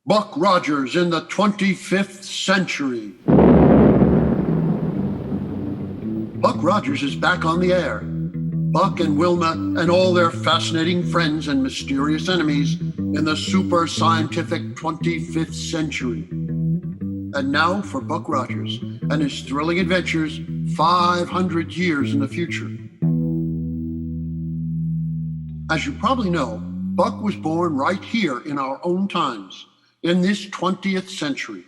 Buck Rogers in the 25th century. Buck Rogers is back on the air. Buck and Wilma and all their fascinating friends and mysterious enemies in the super scientific 25th century. And now for Buck Rogers and his thrilling adventures 500 years in the future. As you probably know, Buck was born right here in our own times, in this 20th century.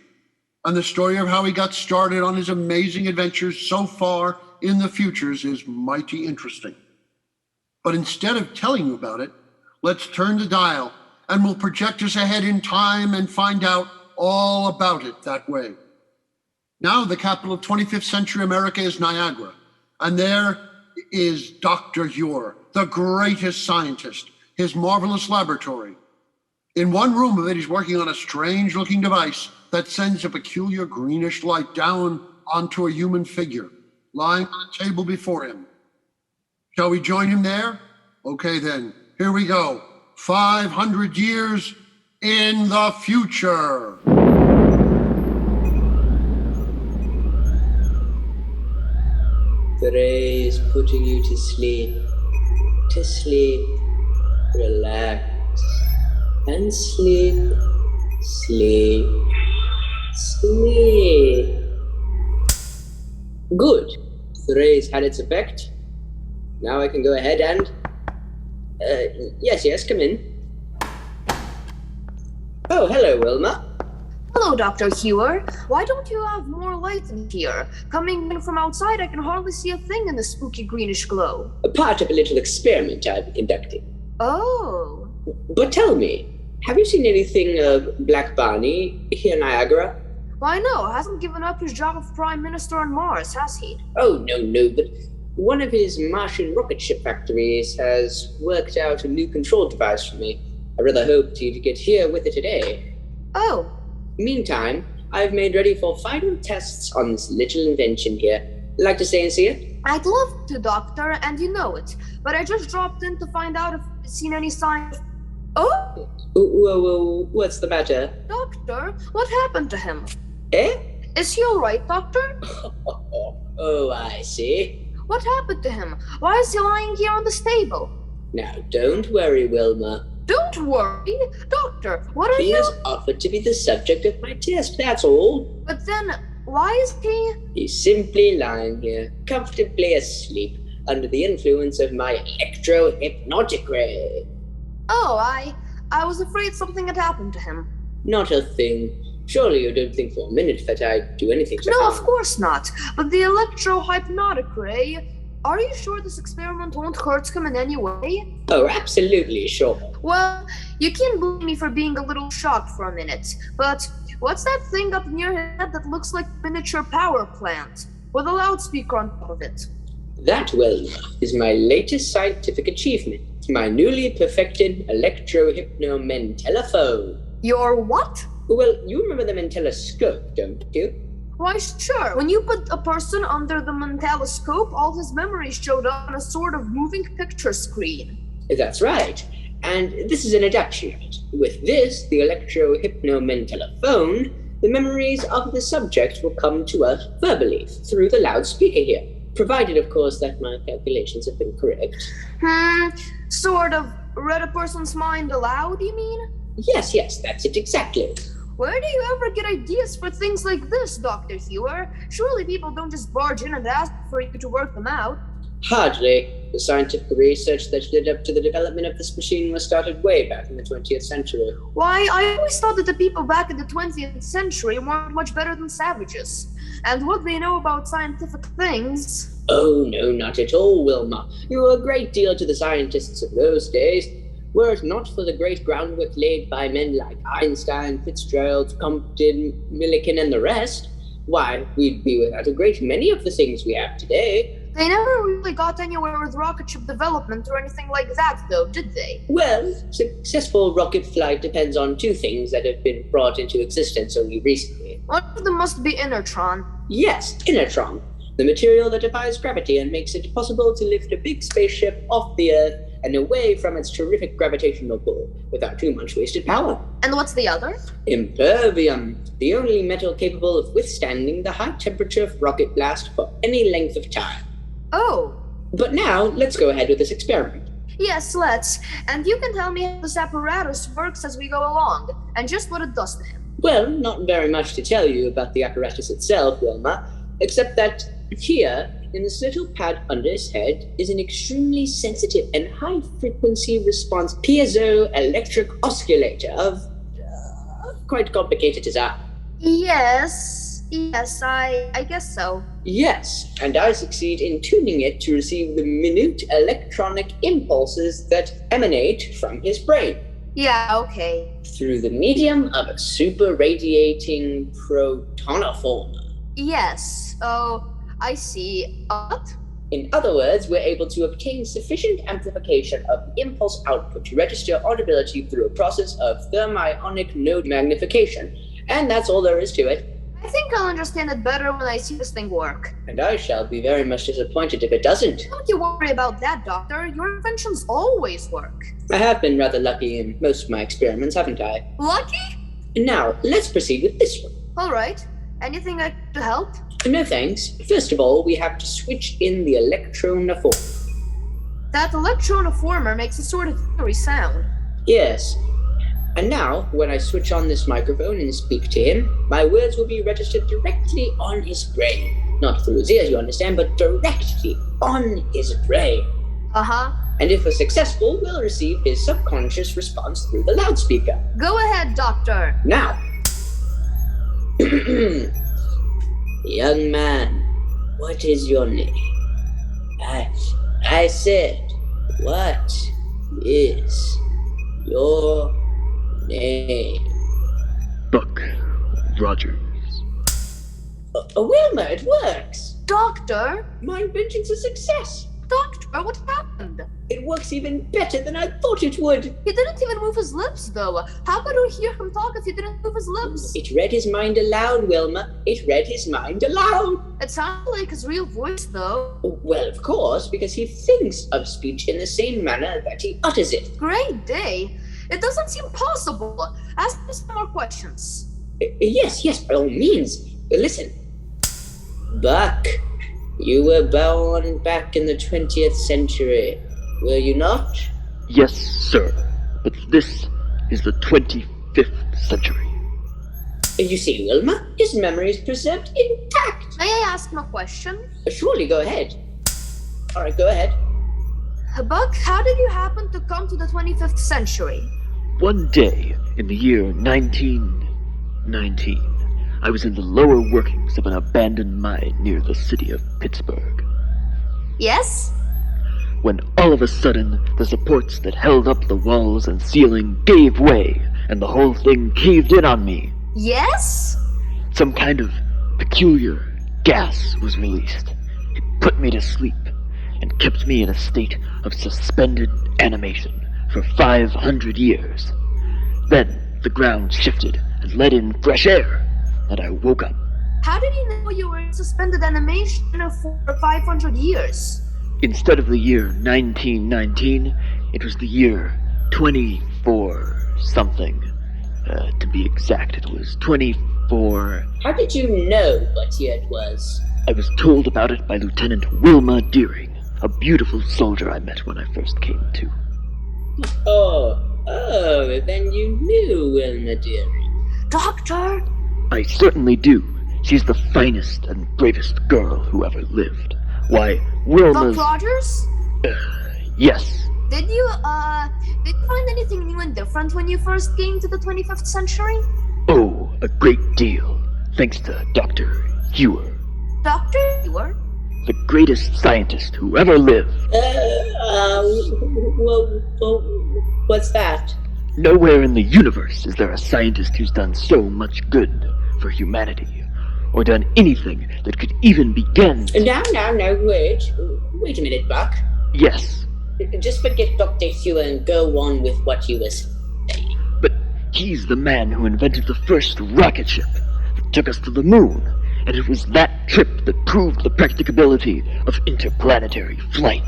And the story of how he got started on his amazing adventures so far in the futures is mighty interesting. But instead of telling you about it, let's turn the dial and we'll project us ahead in time and find out all about it that way. Now the capital of 25th century America is Niagara, and there is Dr. Year, the greatest scientist, his marvelous laboratory. In one room of it, he's working on a strange-looking device that sends a peculiar greenish light down onto a human figure lying on a table before him. Shall we join him there? Okay, then. Here we go. 500 years in the future. The ray is putting you to sleep. To sleep. Relax. And sleep. Sleep. Sleep. Good. The ray's had its effect. Now I can go ahead and... Yes, come in. Oh, hello, Wilma. Hello, Dr. Year. Why don't you have more light in here? Coming in from outside, I can hardly see a thing in the spooky greenish glow. A part of a little experiment I'm conducting. Oh. But tell me, have you seen anything of Black Barney here in Niagara? Why, no, hasn't given up his job of Prime Minister on Mars, has he? Oh, no, but one of his Martian rocket ship factories has worked out a new control device for me. I rather hoped he'd get here with it today. Oh. Meantime, I've made ready for final tests on this little invention here. Like to stay and see it? I'd love to, Doctor, and you know it. But I just dropped in to find out if you've seen any signs. Oh! Whoa, what's the matter? Doctor, what happened to him? Eh? Is he all right, Doctor? Oh, I see. What happened to him? Why is he lying here on this table? Now, don't worry, Wilma. Don't worry. Doctor, what are He you... has offered to be the subject of my test, that's all. But then, why is he... He's simply lying here, comfortably asleep, under the influence of my electro-hypnotic ray. Oh, I was afraid something had happened to him. Not a thing. Surely you don't think for a minute that I'd do anything to No, harm. of course not. But the electro-hypnotic ray... Are you sure this experiment won't hurt him in any way? Oh, absolutely sure. Well, you can't blame me for being a little shocked for a minute, but what's that thing up in your head that looks like a miniature power plant, with a loudspeaker on top of it? That, Wilma, is my latest scientific achievement. My newly perfected electro-hypno-mentelephone. Your what? Well, you remember the Mentelescope, don't you? Why, sure. When you put a person under the Mentelescope, all his memories showed up on a sort of moving picture screen. That's right. And this is an adaptation of it. With this, the electro-hypno-mentelephone, the memories of the subject will come to us verbally through the loudspeaker here. Provided, of course, that my calculations have been correct. Sort of read a person's mind aloud, you mean? Yes, that's it exactly. Where do you ever get ideas for things like this, Dr. Year? Surely people don't just barge in and ask for you to work them out. Hardly. The scientific research that led up to the development of this machine was started way back in the 20th century. Why, I always thought that the people back in the 20th century weren't much better than savages. And what they know about scientific things... Oh, no, not at all, Wilma. You owe a great deal to the scientists of those days. Were it not for the great groundwork laid by men like Einstein, Fitzgerald, Compton, Millikan, and the rest, why, we'd be without a great many of the things we have today. They never really got anywhere with rocket ship development or anything like that, though, did they? Well, successful rocket flight depends on two things that have been brought into existence only recently. One of them must be inertron. Yes, inertron. The material that defies gravity and makes it possible to lift a big spaceship off the Earth and away from its terrific gravitational pull, without too much wasted power. And what's the other? Impervium, the only metal capable of withstanding the high temperature of rocket blast for any length of time. Oh. But now, let's go ahead with this experiment. Yes, let's. And you can tell me how this apparatus works as we go along, and just what it does to him. Well, not very much to tell you about the apparatus itself, Wilma, except that here, in this little pad under his head, is an extremely sensitive and high-frequency response piezoelectric oscillator of quite complicated design. Yes, I guess so. Yes, and I succeed in tuning it to receive the minute electronic impulses that emanate from his brain. Yeah, okay. Through the medium of a super-radiating protonoformer. Yes, oh, I see. What? In other words, we're able to obtain sufficient amplification of the impulse output to register audibility through a process of thermionic node magnification. And that's all there is to it. I think I'll understand it better when I see this thing work. And I shall be very much disappointed if it doesn't. Don't you worry about that, Doctor. Your inventions always work. I have been rather lucky in most of my experiments, haven't I? Lucky? Now, let's proceed with this one. All right. Anything I can do to help? No thanks. First of all, we have to switch in the electronoformer. That electronoformer makes a sort of eerie sound. Yes. And now, when I switch on this microphone and speak to him, my words will be registered directly on his brain. Not through his ears, you understand, but directly on his brain. Uh-huh. And if we're successful, we'll receive his subconscious response through the loudspeaker. Go ahead, Doctor. Now. Young man, what is your name? I said, what is your name? Buck Rogers. Wilma, it works! Doctor? My invention's a success! Doctor, what happened? It works even better than I thought it would! He didn't even move his lips, though. How could we hear him talk if he didn't move his lips? It read his mind aloud, Wilma. It read his mind aloud! It sounded like his real voice, though. Well, of course, because he thinks of speech in the same manner that he utters it. Great day. It doesn't seem possible. Ask me some more questions. Yes, by all means. Listen. Buck, you were born back in the 20th century, were you not? Yes, sir. But this is the 25th century. You see, Wilma, his memory is preserved intact. May I ask him a question? Surely, go ahead. All right, go ahead. Buck, how did you happen to come to the 25th century? One day in the year 1919, I was in the lower workings of an abandoned mine near the city of Pittsburgh. Yes? When all of a sudden, the supports that held up the walls and ceiling gave way, and the whole thing caved in on me. Yes? Some kind of peculiar gas was released. It put me to sleep and kept me in a state of suspended animation for 500 years. Then the ground shifted and let in fresh air, and I woke up. How did you know you were in suspended animation for 500 years? Instead of the year 1919, it was the year 24 something. To be exact, it was 24... How did you know what year it was? I was told about it by Lieutenant Wilma Deering, a beautiful soldier I met when I first came to. Oh, then you knew Wilma Deering. Doctor? I certainly do. She's the finest and bravest girl who ever lived. Why, Wilma's... Buck Rogers? Yes. Did you find anything new and different when you first came to the 25th century? Oh, a great deal. Thanks to Dr. Hewer. Dr. Hewer? The greatest scientist who ever lived. What's that? Nowhere in the universe is there a scientist who's done so much good for humanity, or done anything that could even begin to... Now, wait a minute, Buck. Yes. Just forget Dr. Hewer and go on with what you were saying. But he's the man who invented the first rocket ship that took us to the moon, and it was that trip that proved the practicability of interplanetary flight.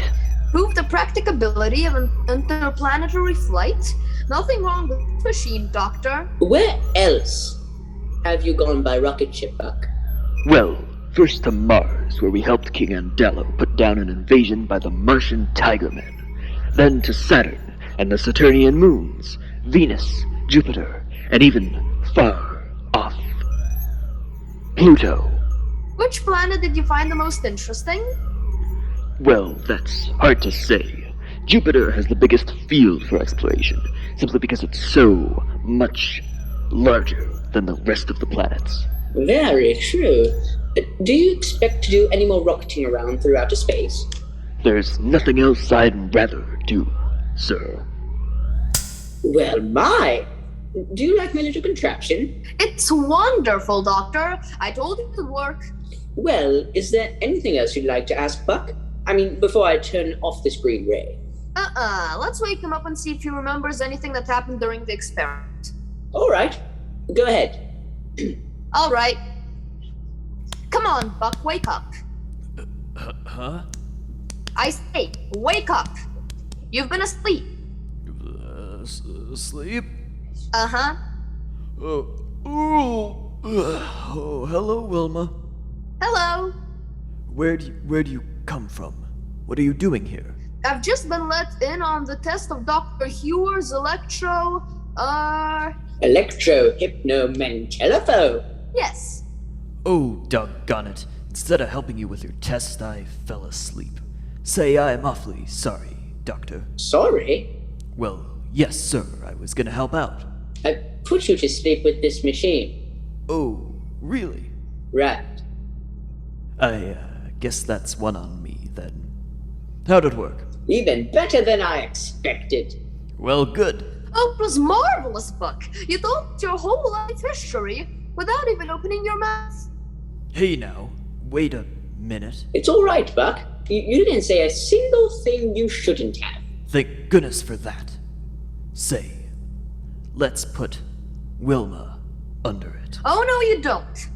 Prove the practicability of an interplanetary flight? Nothing wrong with this machine, Doctor. Where else have you gone by rocket ship, Buck? Well, first to Mars, where we helped King Andalo put down an invasion by the Martian Tigermen. Then to Saturn and the Saturnian moons, Venus, Jupiter, and even far off, Pluto. Which planet did you find the most interesting? Well, that's hard to say. Jupiter has the biggest field for exploration, simply because it's so much larger than the rest of the planets. Very true. Do you expect to do any more rocketing around through outer space? There's nothing else I'd rather do, sir. Well, my! Do you like my little contraption? It's wonderful, Doctor. I told you it would work. Well, is there anything else you'd like to ask, Buck? I mean, before I turn off this green ray. Let's wake him up and see if he remembers anything that happened during the experiment. All right. Go ahead. All right. Come on, Buck, wake up. Huh? I say, wake up. You've been asleep. Sleep? Uh-huh. Oh, hello, Wilma. Hello. Where do you come from? What are you doing here? I've just been let in on the test of Dr. Hewer's Electro-hypno-mentalopho. Yes. Oh, doggone it. Instead of helping you with your test, I fell asleep. Say, I'm awfully sorry, Doctor. Sorry? Well, yes, sir. I was gonna help out. I put you to sleep with this machine. Oh, really? Right. I guess that's one on me, then. How'd it work? Even better than I expected. Well, good. Oh, it was marvelous, Buck. You told your whole life history without even opening your mouth. Hey now, wait a minute. It's all right, Buck. You didn't say a single thing you shouldn't have. Thank goodness for that. Say, let's put Wilma under it. Oh, no, you don't.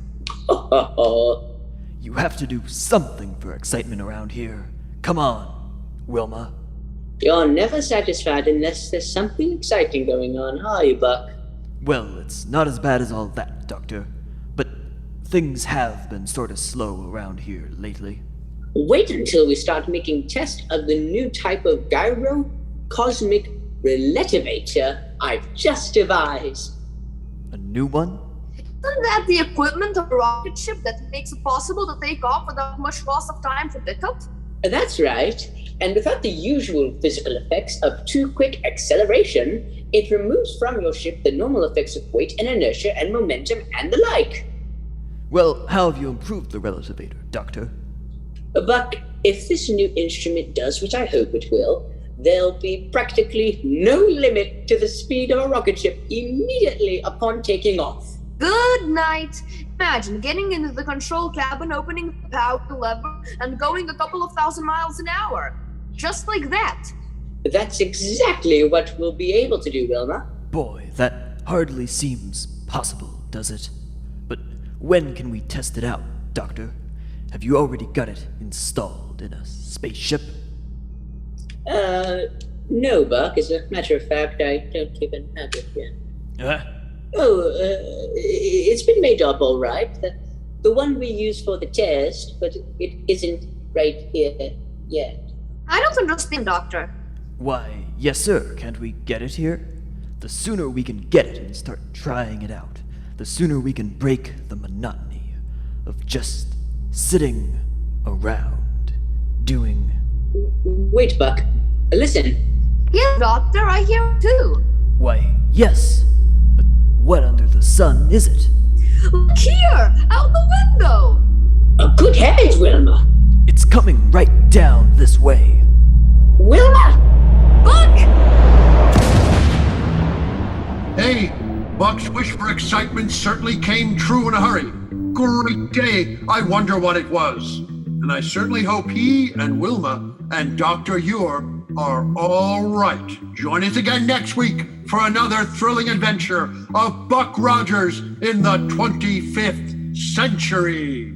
You have to do something for excitement around here. Come on, Wilma. You're never satisfied unless there's something exciting going on, are you, Buck? Well, it's not as bad as all that, Doctor. But things have been sort of slow around here lately. Wait until we start making tests of the new type of gyro-cosmic relativator I've just devised. A new one? Isn't that the equipment of a rocket ship that makes it possible to take off without much loss of time for pickup? That's right. And without the usual physical effects of too quick acceleration, it removes from your ship the normal effects of weight and inertia and momentum and the like. Well, how have you improved the relativator, Doctor? Buck, if this new instrument does what I hope it will, there'll be practically no limit to the speed of a rocket ship immediately upon taking off. Good night. Imagine getting into the control cabin, opening the power lever, and going a couple of 1,000 miles an hour. Just like that. That's exactly what we'll be able to do, Wilma. Boy, that hardly seems possible, does it? But when can we test it out, Doctor? Have you already got it installed in a spaceship? No, Buck. As a matter of fact, I don't even have it yet. Huh? Oh, it's been made up all right. The one we use for the test, but it isn't right here yet. I don't understand, Doctor. Why, yes, sir. Can't we get it here? The sooner we can get it and start trying it out, the sooner we can break the monotony of just sitting around doing... Wait, Buck. Listen. Yeah, Doctor, I hear it too. Why, yes. But what under the sun is it? Look here, out the window. Oh, good heavens, Wilma. It's coming right down this way. Wilma! Buck! Hey, Buck's wish for excitement certainly came true in a hurry. Great day. I wonder what it was. And I certainly hope he and Wilma and Dr. Ure are all right. Join us again next week for another thrilling adventure of Buck Rogers in the 25th century.